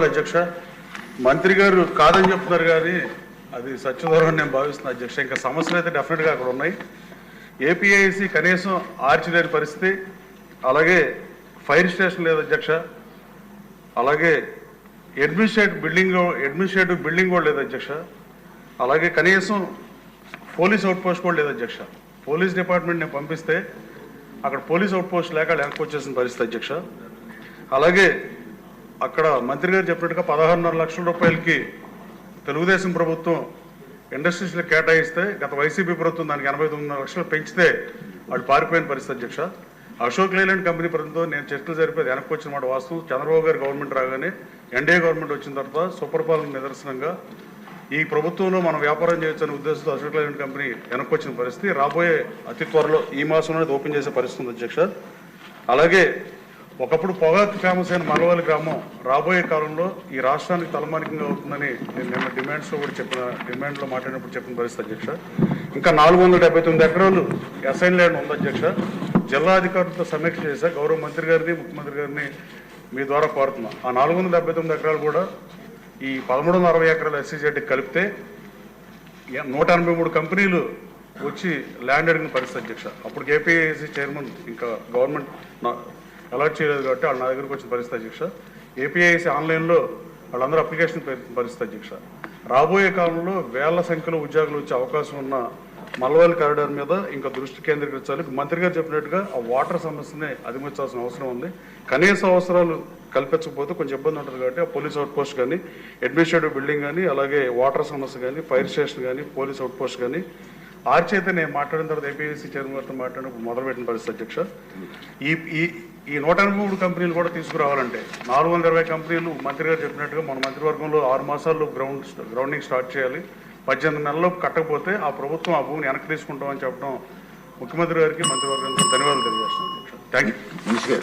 అధ్యక్ష, మంత్రి గారు కాదని చెప్తున్నారు కానీ అది సత్యదూరం నేను భావిస్తున్నా అధ్యక్ష. ఇంకా సమస్యలు అయితే డెఫినెట్గా అక్కడ ఉన్నాయి. ఏపీఐసి కనీసం ఆర్చిలేని పరిస్థితి, అలాగే ఫైర్ స్టేషన్ లేదు అధ్యక్ష, అలాగే అడ్మినిస్ట్రేటివ్ బిల్డింగ్ కూడా లేదు అధ్యక్ష, అలాగే కనీసం పోలీస్ అవుట్ పోస్ట్ కూడా లేదు అధ్యక్ష. పోలీస్ డిపార్ట్మెంట్ నేను పంపిస్తే అక్కడ పోలీస్ అవుట్ పోస్ట్ లేక వెనక్కి వచ్చేసిన పరిస్థితి అధ్యక్ష. అలాగే అక్కడ మంత్రి గారు చెప్పినట్టుగా 16.5 లక్షల రూపాయలకి తెలుగుదేశం ప్రభుత్వం ఇండస్ట్రీస్లకు కేటాయిస్తే గత వైసీపీ ప్రభుత్వం దానికి 89 లక్షలు పెంచితే వాళ్ళు పారిపోయిన పరిస్థితి అధ్యక్ష. అశోక్ లేలాండ్ కంపెనీ ప్రభుత్వం నేను చర్చలు జరిపేది వెనక్కి వచ్చిన మాట వాస్తవం. చంద్రబాబు గారు గవర్నమెంట్ రాగానే ఎన్డీఏ గవర్నమెంట్ వచ్చిన తర్వాత సుపరిపాలన నిదర్శనంగా ఈ ప్రభుత్వంలో మనం వ్యాపారం చేయొచ్చనే ఉద్దేశంతో అశోక్ లేలాండ్ కంపెనీ వెనక్కి వచ్చిన పరిస్థితి. రాబోయే అతి త్వరలో ఈ మాసంలో ఓపెన్ చేసే పరిస్థితి ఉంది అధ్యక్ష. అలాగే ఒకప్పుడు పొగాకు ఫేమస్ అయిన మలవాలి గ్రామం రాబోయే కాలంలో ఈ రాష్ట్రానికి తలమానికంగా అవుతుందని నేను నిన్న డిమాండ్లో మాట్లాడినప్పుడు చెప్పిన పరిస్థితి అధ్యక్ష. ఇంకా 479 ఎకరాలు అసైన్ ల్యాండ్ ఉంది అధ్యక్ష. జిల్లా అధికారులతో సమీక్ష చేశా. గౌరవ మంత్రి గారిని ముఖ్యమంత్రి గారిని మీ ద్వారా కోరుతున్నా. ఆ 479 ఎకరాలు కూడా ఈ 1360 ఎకరాల ఎస్సీజెడ్కి కలిపితే 183 కంపెనీలు వచ్చి ల్యాండ్ అడిగిన పరిస్థితి అధ్యక్ష. అప్పుడు ఏపీఐసి చైర్మన్ ఇంకా గవర్నమెంట్ అలాట్ చేయలేదు కాబట్టి వాళ్ళు నా దగ్గరికి వచ్చిన పరిస్థితి అధ్యక్ష. ఏపీఐసి ఆన్లైన్లో వాళ్ళందరూ అప్లికేషన్ పరిస్థితి అధ్యక్ష. రాబోయే కాలంలో వేల సంఖ్యలో ఉద్యోగులు వచ్చే అవకాశం ఉన్న మలవాలి కారిడార్ మీద ఇంకా దృష్టి కేంద్రీకరించాలి. మంత్రి గారు చెప్పినట్టుగా ఆ వాటర్ సమస్యని అధిగమించాల్సిన అవసరం ఉంది. కనీస అవసరాలు కల్పించకపోతే కొంచెం ఇబ్బంది ఉంటుంది కాబట్టి ఆ పోలీస్ అవుట్ పోస్ట్ కానీ, అడ్మినిస్ట్రేటివ్ బిల్డింగ్ కానీ, అలాగే వాటర్ సమస్య కానీ, ఫైర్ స్టేషన్ కానీ, పోలీస్ అవుట్ పోస్ట్ కానీ ఆర్చి అయితే నేను మాట్లాడిన తర్వాత ఏపీఎస్సీ చైర్మన్ గారితో మాట్లాడినప్పుడు మొదలుపెట్టిన పరిస్థితి అధ్యక్ష. ఈ 183 కంపెనీలు కూడా తీసుకురావాలంటే 420 కంపెనీలు మంత్రి గారు చెప్పినట్టుగా మన మంత్రివర్గంలో 6 మాసాల్లో గ్రౌండింగ్ స్టార్ట్ చేయాలి. 18 నెలల్లో కట్టకపోతే ఆ ప్రభుత్వం ఆ భూమిని వెనక్కి తీసుకుంటామని చెప్పడం ముఖ్యమంత్రి గారికి మంత్రివర్గానికి ధన్యవాదాలు తెలియజేస్తున్నాను అధ్యక్ష. Thank you.